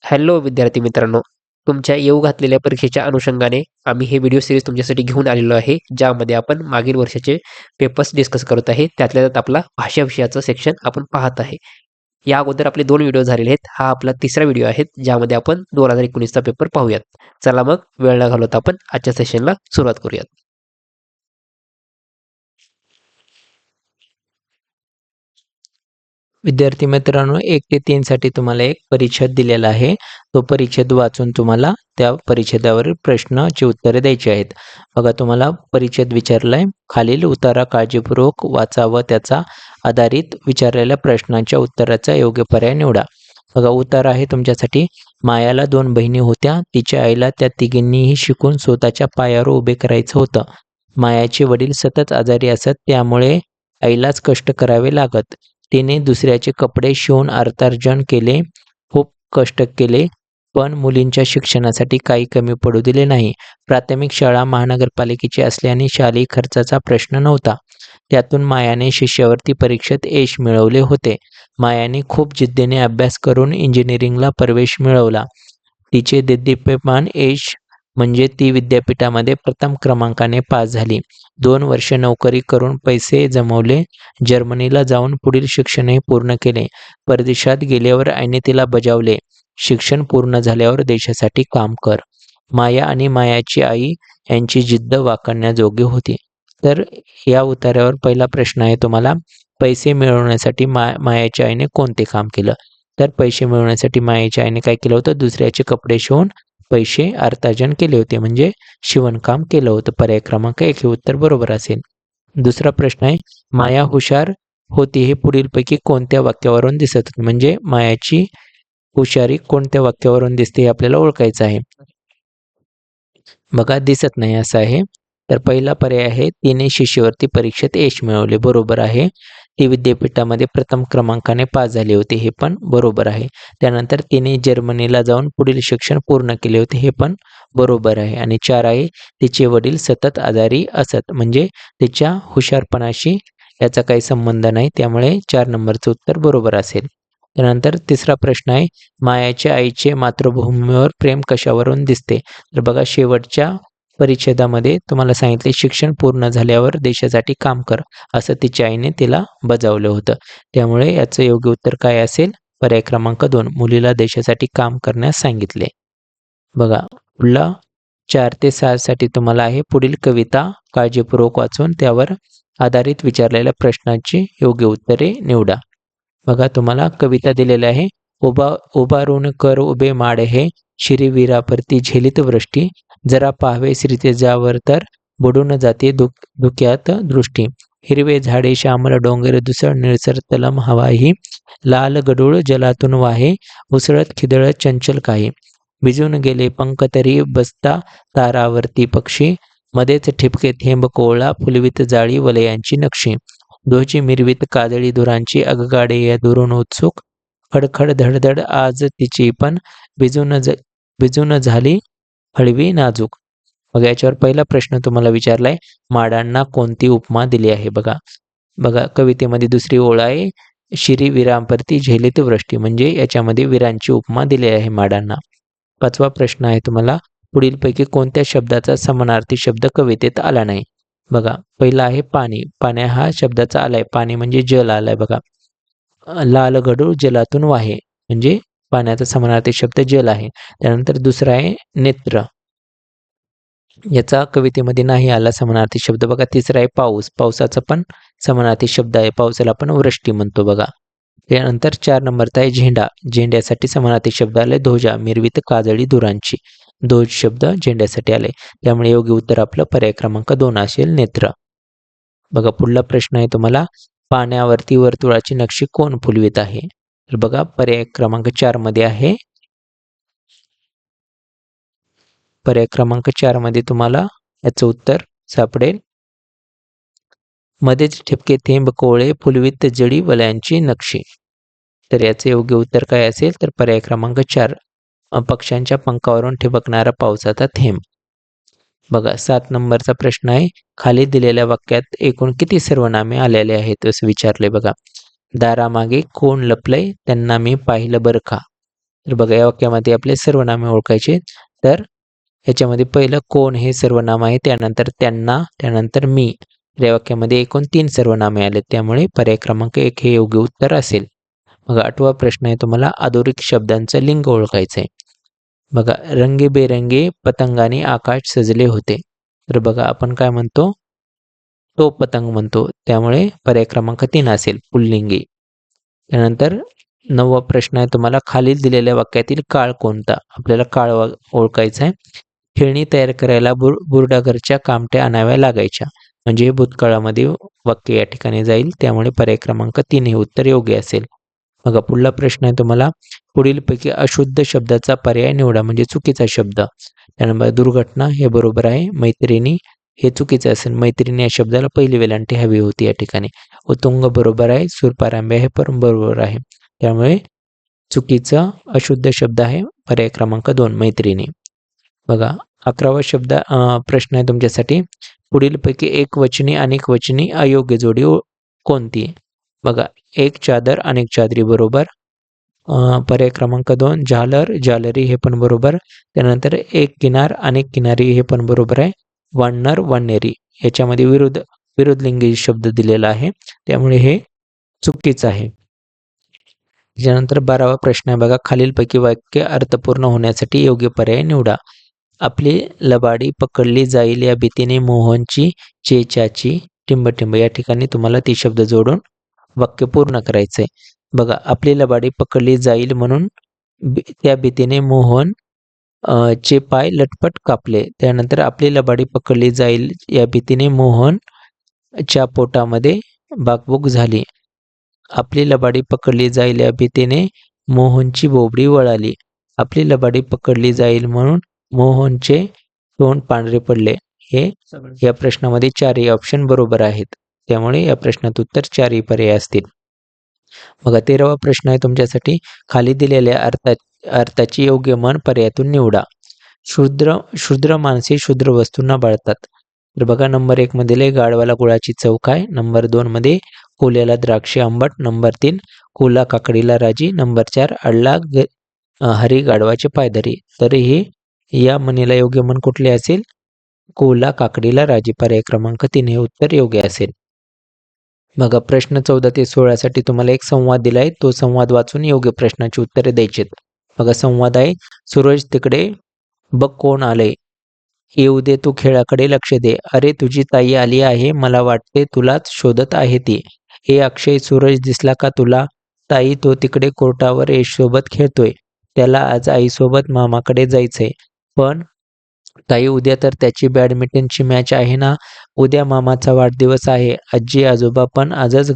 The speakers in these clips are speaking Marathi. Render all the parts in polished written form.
हॅलो विद्यार्थी मित्रांनो, तुमच्या येऊ घातलेल्या परीक्षेच्या अनुषंगाने आम्ही हे व्हिडिओ सीरीज तुमच्यासाठी घेऊन आलेलो आहे, ज्यामध्ये आपण मागील वर्षाचे पेपर्स डिस्कस करत आहे. त्यातल्या त्यात आपला भाषा विषयाचं सेक्शन आपण पाहत आहे. या अगोदर आपले 2 व्हिडिओ झालेले आहेत. हा आपला तिसरा व्हिडिओ आहे, ज्यामध्ये आपण 2019चा पेपर पाहूयात. चला मग वेळ न घालवता आपण आजच्या सेशनला सुरुवात करूयात. विद्यार्थी मित्रांनो 1 ते 3 साठी तुम्हाला एक परिच्छेद दिलेला आहे. तो परिच्छेद वाचून तुम्हाला त्या परिच्छेदावरील प्रश्नाची उत्तरे द्यायची आहेत. बघा तुम्हाला परिच्छेद विचारलाय. खालील उतारा काळजीपूर्वक वाचा व त्याचा आधारित विचारलेल्या प्रश्नांच्या उत्तराचा योग्य पर्याय निवडा. बघा उतारा आहे तुमच्यासाठी. मायाला 2 बहिणी होत्या. तिच्या आईला त्या तिघींनीही शिकून स्वतःच्या पायावर उभे करायचं होतं. मायाचे वडील सतत आजारी असत, त्यामुळे आईलाच कष्ट करावे लागत. तिने दुसऱ्याचे कपडे शिवून अर्थार्जन केले, खूप कष्ट केले, पण मुलींच्या शिक्षणासाठी काही कमी पडू दिले नाही. प्राथमिक शाळा महानगरपालिकेची असल्याने शालेय खर्चाचा प्रश्न नव्हता. त्यातून मायाने शिष्यवृत्ती परीक्षेत यश मिळवले होते. मायाने खूप जिद्दीने अभ्यास करून इंजिनिअरिंगला प्रवेश मिळवला. तिचे देदीप्यमान यश म्हणजे ती विद्यापीठामध्ये प्रथम क्रमांकाने पास झाली. 2 वर्ष नोकरी करून पैसे जमवले. जर्मनीला जाऊन पुढील शिक्षणही पूर्ण केले. परदेशात गेल्यावर आईने तिला बजावले, शिक्षण पूर्ण झाल्यावर देशासाठी काम कर. माया आणि मायाची आई यांची जिद्द वाखाणण्याजोगी होती. तर या उतार्यावर पहिला प्रश्न आहे तुम्हाला, पैसे मिळवण्यासाठी मायाच्या आईने कोणते काम केलं? तर पैसे मिळवण्यासाठी मायाच्या आईने काय केलं होतं? दुसऱ्याचे कपडे शिवून पैसे अर्थार्जन केले होते, म्हणजे शिवणकाम केलं होतं. पर्याय क्रमांक 1 हे उत्तर बरोबर असेल. दुसरा प्रश्न आहे, माया हुशार होती हे पुढीलपैकी कोणत्या वाक्यावरून दिसत होते? म्हणजे मायाची हुशारी कोणत्या वाक्यावरून दिसते हे आपल्याला ओळखायचं आहे. बघा दिसत नाही असं आहे. तर पहिला पर्याय आहे, तिने शिष्यवृत्ती परीक्षेत यश मिळवले. बरोबर आहे. ती विद्यापीठामध्ये प्रथम क्रमांकाने पास झाली होती. हे पण बरोबर आहे. त्यानंतर तिने जर्मनीला जाऊन पुढील शिक्षण पूर्ण केले होते. हे पण बरोबर आहे. आणि 4 आहे, तिचे वडील सतत आजारी असत. म्हणजे तिच्या हुशारपणाशी याचा काही संबंध नाही. त्यामुळे 4 नंबरचं उत्तर बरोबर असेल. त्यानंतर तिसरा प्रश्न आहे, मायाच्या आईचे मातृभूमीवर प्रेम कशावरून दिसते? तर बघा शेवटच्या परिच्छेदामध्ये तुम्हाला सांगितले, शिक्षण पूर्ण झाल्यावर देशासाठी काम कर, असं तिच्या आईने तिला बजावलं होतं. त्यामुळे याचं योग्य उत्तर काय असेल? पर्याय क्रमांक 2, मुलीला देशासाठी काम करण्यास सांगितले. बघा पुढला 4 ते 6 साठी तुम्हाला आहे, पुढील कविता काळजीपूर्वक वाचून त्यावर आधारित विचारलेल्या प्रश्नांची योग्य उत्तरे निवडा. बघा तुम्हाला कविता दिलेल्या आहे. उभारून कर उभे माड हे, शिरीवीरापरती झेलित वृष्टी, जरा पाहावे श्रीतेजावर तर बुडून जाते धुक्यात दृष्टी. हिरवे झाडे श्यामल डोंगर दुसळ निळसर तलम हवा ही, लाल गडूळ जलातून वाहे, उसळत खिदळत चंचल काही. भिजून गेले पंख तरी बसता तारावरती पक्षी, मध्येच ठिपके थेंब कोवळा फुलवीत जाळी वलयांची नक्षी. धोची मिरवीत काजळी धुरांची अगगाडे या दुरून उत्सुक, खडखड धडधड आज तिची पण भिजून झाली हळवी नाजूक. मग याच्यावर पहिला प्रश्न तुम्हाला विचारलाय, माडांना कोणती उपमा दिली आहे? बघा कवितेमध्ये दुसरी ओळ आहे, शिरी वीरांपरती झेलित वृष्टी, म्हणजे याच्यामध्ये वीरांची उपमा दिली आहे माडांना. 5वा प्रश्न आहे तुम्हाला, पुढीलपैकी कोणत्या शब्दाचा समानार्थी शब्द कवितेत आला नाही? बघा पहिला आहे पाणी. पाण्या हा शब्दाचा आलाय, पाणी म्हणजे जल आलाय. बघा लाल गडूळ जलातून वाहे, म्हणजे पाण्याचा समानार्थी शब्द जल आहे. त्यानंतर दुसरा आहे नेत्र, याचा कवितेमध्ये नाही आला समानार्थी शब्द. बघा तिसरा आहे पाऊस, पावसाचा पण समानार्थी शब्द आहे, पावसाला आपण वृष्टी म्हणतो. बघा त्यानंतर 4 नंबरचा आहे झेंडा, झेंड्यासाठी समानार्थी शब्द आले ध्वजा मिरवीत काजळी धुरांची. ध्वज शब्द झेंड्यासाठी आले. त्यामुळे योग्य उत्तर आपलं पर्याय क्रमांक 2 असेल, नेत्र. बघा पुढला प्रश्न आहे तुम्हाला, पाण्यावरती वर्तुळाची नक्षी कोण फुलवित आहे? तर बघा पर्याय क्रमांक 4 मध्ये आहे. पर्याय क्रमांक 4 मध्ये तुम्हाला याचं उत्तर सापडेल, मध्येच ठिपके थेंब कोवळे फुलवीत जळी वलयांची नक्षी. तर याचे योग्य उत्तर काय असेल? तर पर्याय क्रमांक 4, पक्ष्यांच्या पंखावरून ठिबकणारा पावसाचा थेंब. बघा 7 नंबरचा प्रश्न आहे, खाली दिलेल्या वाक्यात एकूण किती सर्वनामे आलेले आहेत असं विचारले. बघा दारामागे कोण लपलंय त्यांना मी पाहिलं बरं का. तर बघा या वाक्यामध्ये आपले सर्वनामे ओळखायचे. तर ह्याच्यामध्ये पहिलं कोण हे सर्वनाम आहे, त्यानंतर त्यांना, त्यानंतर मी. तर या वाक्यामध्ये एकूण 3 सर्वनामे आले, त्यामुळे पर्याय क्रमांक 1 हे योग्य उत्तर असेल. बघा 8वा प्रश्न आहे तुम्हाला अधोरेखित शब्दांचं लिंग ओळखायचं आहे. बघा रंगीबेरंगी पतंगाने आकाश सजले होते. तर बघा आपण काय म्हणतो, तो पतंग म्हणतो, त्यामुळे पर्याय क्रमांक 3 असेल पुल्लिंगी. त्यानंतर 9वा प्रश्न आहे तुम्हाला खालील दिलेल्या वाक्यातील काळ कोणता? आपल्याला काळ ओळखायचा आहे. खेळणी तयार करायला बुरडाघरच्या कामट्या आणाव्या लागायच्या. म्हणजे हे भूतकाळामध्ये वाक्य या ठिकाणी जाईल, त्यामुळे पर्याय क्रमांक 3 हे उत्तर योग्य असेल. बघा पुढला प्रश्न आहे तुम्हाला पुढीलपैकी अशुद्ध शब्दाचा पर्याय निवडा, म्हणजे चुकीचा शब्द. त्यानंतर दुर्घटना हे बरोबर आहे. मैत्रिणी हे चुकीचं असेल. मैत्रिणी या शब्दाला पहिली वेलांटी हवी होती या ठिकाणी. उत्तुंग बरोबर आहे. सूरपारंब्या हे पण बरोबर आहे. त्यामुळे चुकीचा अशुद्ध शब्द आहे पर्याय क्रमांक 2 मैत्रिणी. बघा 11वा प्रश्न आहे तुमच्यासाठी पुढीलपैकी एकवचनी अनेकवचनी अयोग्य जोडी कोणती? बघा एक चादर अनेक चादरी बरोबर. पर्याय क्रमांक 2 झालर झालरी हे पण बरोबर. त्यानंतर एक किनार अनेक किनारी हे पण बरोबर आहे. वानर वानेरी याच्यामध्ये विरुद्धलिंगी शब्द दिलेला आहे, त्यामुळे हे चुकीचं आहे. त्यानंतर 12वा प्रश्न आहे बघा खालीलपैकी वाक्य अर्थपूर्ण होण्यासाठी योग्य पर्याय निवडा. आपली लबाडी पकडली जाईल या भीतीने मोहनची चेचाची टिंबटिंब. या ठिकाणी तुम्हाला ती शब्द जोडून वाक्य पूर्ण करायचंय. बघा आपली लबाडी पकडली जाईल म्हणून त्या भीतीने मोहन चे पाय लटपट कापले. त्यानंतर आपली लबाडी पकडली जाईल या भीतीने मोहनच्या पोटामध्ये बाकबूक झाली. आपली लबाडी पकडली जाईल या भीतीने मोहनची बोबडी वळाली. आपली लबाडी पकडली जाईल म्हणून मोहनचे तोंड पांढरे पडले. हे या प्रश्नामध्ये 4ही ऑप्शन बरोबर आहेत, त्यामुळे या प्रश्नात उत्तर 4ही पर्याय असतील. बघा 13वा प्रश्न आहे तुमच्यासाठी खाली दिलेल्या अर्थाची योग्य मन पर्यायातून निवडा. शूद्र माणसे शूद्र वस्तूंना बाळतात. तर बघा नंबर 1 मध्ये गाढवाला गुळाची चव काय. नंबर 2 मध्ये कोल्याला द्राक्षे आंबट. नंबर 3 कोला काकडीला राजी. नंबर 4 अडला हरी गाढवाचे पायधरी. तर हे या म्हणीला योग्य मन कुठले असेल? कोला काकडीला राजी. पर्याय क्रमांक 3 हे उत्तर योग्य असेल. बघा प्रश्न 14 ते 16 साठी तुम्हाला एक संवाद दिलाय, तो संवाद वाचून योग्य प्रश्नाची उत्तरे द्यायची. बघा संवाद आहे सूरज तिकडे बघ कोण आलंय. येऊ दे तू खेळाकडे लक्ष दे. अरे तुझी ताई आली आहे, मला वाटते तुलाच शोधत आहे ती. हे अक्षय सूरज दिसला का तुला? ताई तो तिकडे कोर्टावर यशसोबत खेळतोय. त्याला आज आईसोबत मामाकडे जायचंय. पण ताई उद्या तर त्याची बॅडमिंटनची मॅच आहे ना. उद्या मामाचा वाढदिवस आहे. आजी आजोबा पण आजच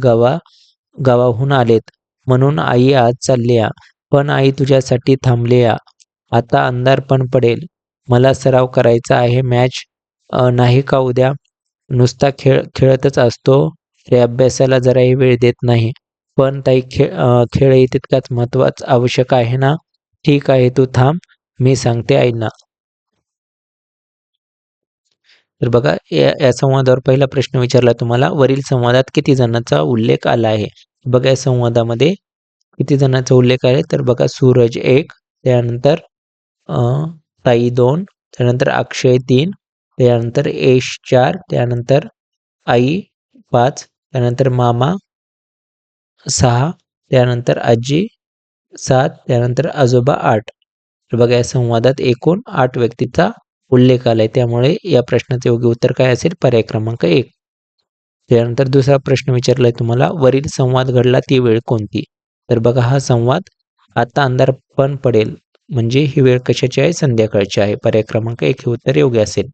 गावाहून आलेत, म्हणून आई आज चालली या. पण आई तुझ्यासाठी थांबले या. आता अंधार पण पडेल. मला सराव करायचा आहे मॅच नाही का उद्या. नुसता खेळतच असतो रे, अभ्यासाला जराही वेळ देत नाही. पण ताई खेळही तितकाच महत्त्वाचा आवश्यक आहे ना. ठीक आहे तू थांब, मी सांगते आईंना. तर बघा या संवादावर पहिला प्रश्न विचारला तुम्हाला वरील संवादात किती जणांचा उल्लेख आला आहे. बघा या संवादामध्ये किती जणांचा उल्लेख आहे. तर बघा सूरज 1, त्यानंतर ताई 2, त्यानंतर अक्षय 3, त्यानंतर यश 4, त्यानंतर आई 5, त्यानंतर मामा 6, त्यानंतर आजी 7, त्यानंतर आजोबा 8. तर बघा या संवादात एकूण 8 व्यक्तीचा उल्लेख आलाय, त्यामुळे या प्रश्नाचे योग्य उत्तर काय असेल? पर्याय क्रमांक 1. त्यानंतर दुसरा प्रश्न विचारलाय तुम्हाला वरील संवाद घडला ती वेळ कोणती. तर बघा हा संवाद आता अंधार पण पडेल, म्हणजे ही वेळ कशाची आहे? संध्याकाळची आहे. पर्याय क्रमांक 1 हे उत्तर योग्य असेल.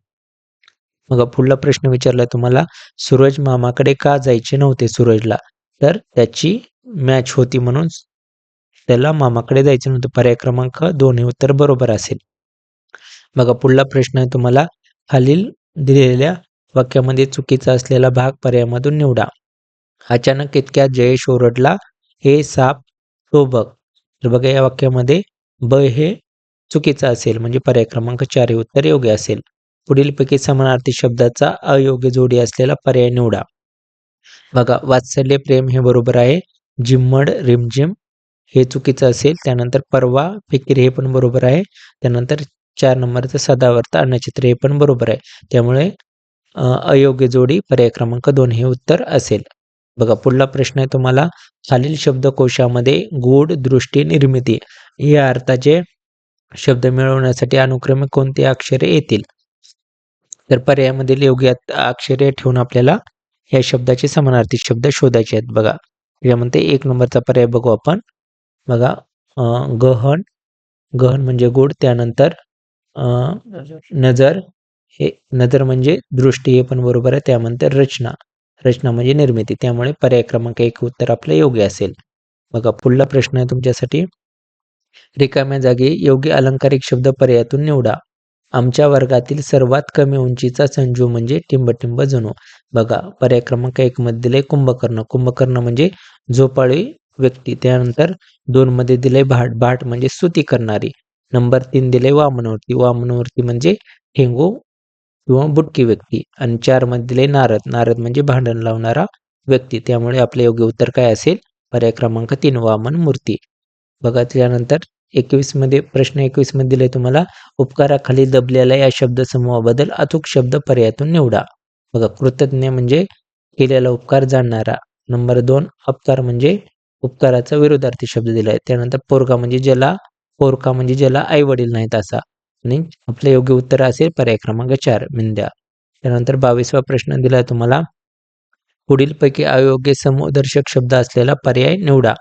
मग पुढला प्रश्न विचारलाय तुम्हाला सूरज मामाकडे का जायचे नव्हते सूरजला. तर त्याची मॅच होती म्हणून त्याला मामाकडे जायचं नव्हतं. पर्याय क्रमांक 2 हे उत्तर बरोबर असेल. बघा पुढला प्रश्न आहे तुम्हाला खालील दिलेल्या वाक्यामध्ये चुकीचा असलेला भाग पर्यायामधून निवडा. अचानक इतक्यात जयेश ओरडला, हे साप तो बघ. तर बघा या वाक्यामध्ये ब हे चुकीचं असेल, म्हणजे पर्याय क्रमांक 4 हे उत्तर योग्य असेल. पुढीलपैकी समानार्थी शब्दाचा अयोग्य जोडी असलेला पर्याय निवडा. बघा वात्सल्य प्रेम हे बरोबर आहे. जिम्मड रिमझिम हे चुकीचं असेल. त्यानंतर परवा फिकीर हे पण बरोबर आहे. त्यानंतर 4 नंबरचं सदावर्त अन्नछत्र हे पण बरोबर आहे. त्यामुळे अयोग्य जोडी पर्याय क्रमांक 2 हे उत्तर असेल. बघा पुढला प्रश्न आहे तुम्हाला, खालील शब्दकोशामध्ये गूढ दृष्टी निर्मिती या अर्थाचे शब्द मिळवण्यासाठी अनुक्रमे कोणती अक्षरे येतील? तर पर्यायामधील योग्य अक्षरे ठेवून आपल्याला या शब्दाचे समानार्थी शब्द शोधायचे आहेत. बघा यामध्ये 1 नंबरचा पर्याय बघू आपण. बघा गहन, गहन म्हणजे गूढ. त्यानंतर नजर, हे नजर म्हणजे दृष्टी हे पण बरोबर आहे. त्यानंतर रचना, रचना म्हणजे निर्मिती. त्यामुळे पर्याय क्रमांक 1 उत्तर आपलं योग्य असेल. बघा पुढला प्रश्न आहे तुमच्यासाठी, रिकाम्या जागी योग्य अलंकारिक शब्द पर्यायातून निवडा. आमच्या वर्गातील सर्वात कमी उंचीचा संजू म्हणजे टिंबटिंब जणू. बघा पर्याय क्रमांक 1 मध्ये दिले कुंभकर्ण, कुंभकर्ण म्हणजे झोपाळी व्यक्ती. त्यानंतर 2 मध्ये दिले भाट, भाट म्हणजे स्तुती करणारी. नंबर 3 दिले वामनवृत्ती, वामनवृत्ती म्हणजे ठेंगू किंवा बुटकी व्यक्ती. आणि 4 मध्ये दिले नारद, नारद म्हणजे भांडण लावणारा व्यक्ती. त्यामुळे आपले योग्य उत्तर काय असेल? पर्याय क्रमांक 3 वामन मूर्ती. बघा त्यानंतर 21 मध्ये प्रश्न 21 मध्ये दिले तुम्हाला, उपकाराखाली दबलेल्या या शब्दसमूहाबद्दल अचूक शब्द पर्यायातून निवडा. बघा कृतज्ञ म्हणजे केलेला उपकार जाणणारा. नंबर 2 अपकार म्हणजे उपकाराचा विरोधार्थी शब्द दिला आहे. त्यानंतर पोरका म्हणजे ज्याला, पोरका म्हणजे ज्याला आई वडील नाहीत असा. आणि आपलं योग्य उत्तर असेल पर्याय क्रमांक 4 मिंद्या. त्यानंतर 22वा प्रश्न दिला तुम्हाला, पुढीलपैकी अयोग्य समूहदर्शक शब्द असलेला पर्याय निवडा.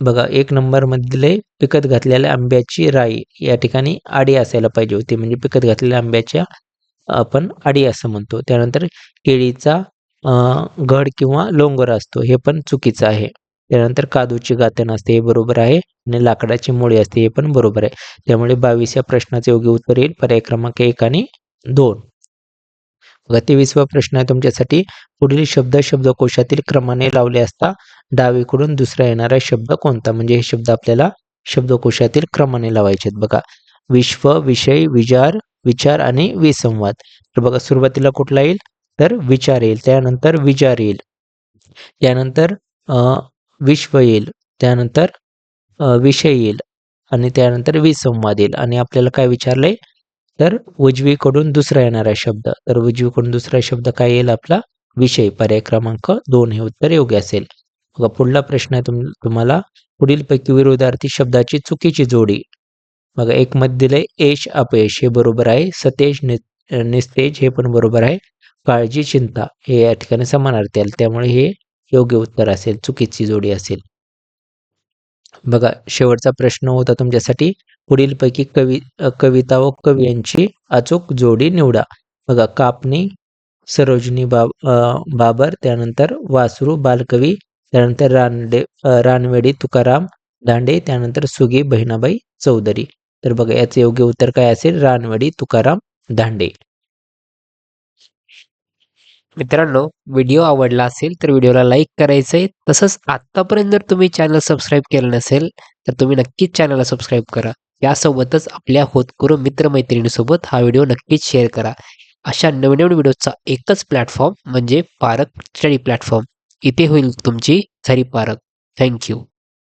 बघा 1 नंबरमध्ये दिले पिकत घातलेल्या आंब्याची राई. या ठिकाणी आडी असायला पाहिजे होती, म्हणजे पिकत घातलेल्या आंब्याच्या आपण आडी असं म्हणतो. त्यानंतर केळीचा घड किंवा लोंगर असतो, हे पण चुकीचं आहे. त्यानंतर कादूची गाथण असते, हे बरोबर आहे. आणि लाकडाची मुळी असते, हे पण बरोबर आहे. त्यामुळे 22 या प्रश्नाचे योग्य उत्तर येईल पर्याय क्रमांक 1 आणि 2. बघा 23वा प्रश्न आहे तुमच्यासाठी, पुढील शब्द शब्दकोशातील क्रमाने लावले असता डावीकडून दुसरा येणारा शब्द कोणता? म्हणजे हे शब्द आपल्याला शब्दकोशातील क्रमाने लावायचे आहेत. बघा विश्व, विषय, विचार, विचार आणि विसंवाद. तर बघा सुरुवातीला कुठला येईल? तर विचार येईल. त्यानंतर विचार येईल. त्यानंतर विश्व येईल. त्यानंतर विषय येईल. आणि त्यानंतर विसंवाद येईल. आणि आपल्याला काय विचारलंय? तर उजवीकडून दुसरा येणारा शब्द. तर उजवीकडून दुसरा शब्द काय येईल आपला? विषय. पर्याय क्रमांक 2 हे उत्तर योग्य असेल. बघा पुढला प्रश्न आहे तुम्हाला, पुढीलपैकी विरोधार्थी शब्दाची चुकीची जोडी. बघा 1 मध्ये दिलंय यश, अपयश, हे बरोबर आहे. सतेज, निस्तेज हे पण बरोबर आहे. काळजी, चिंता हे या ठिकाणी समानार्थी आले. त्यामुळे हे योग्य उत्तर असेल, चुकीची जोडी असेल. बघा शेवटचा प्रश्न होता तुमच्यासाठी, पुढीलपैकी कविता व कवी यांची अचूक जोडी निवडा. बघा कापणी सरोजिनी बाबर, त्यानंतर वासरू बालकवी, त्यानंतर रानवेडी तुकाराम दांडे, त्यानंतर सुगी बहिणाबाई चौधरी. तर बघा याचे योग्य उत्तर काय असेल? रानवेडी तुकाराम दांडे. मित्रांनो, व्हिडिओ आवडला असेल तर व्हिडिओला लाईक करायचंय. तसंच आत्तापर्यंत जर तुम्ही चॅनल सबस्क्राईब केलं नसेल तर तुम्ही नक्कीच चॅनलला सबस्क्राईब करा. यासोबतच आपल्या होतकरू मित्रमैत्रिणीसोबत हा व्हिडिओ नक्कीच शेअर करा. अशा नवीन व्हिडिओचा एकच प्लॅटफॉर्म म्हणजे पारक स्टडी प्लॅटफॉर्म. इथे होईल तुमची खरी पारख. थँक्यू.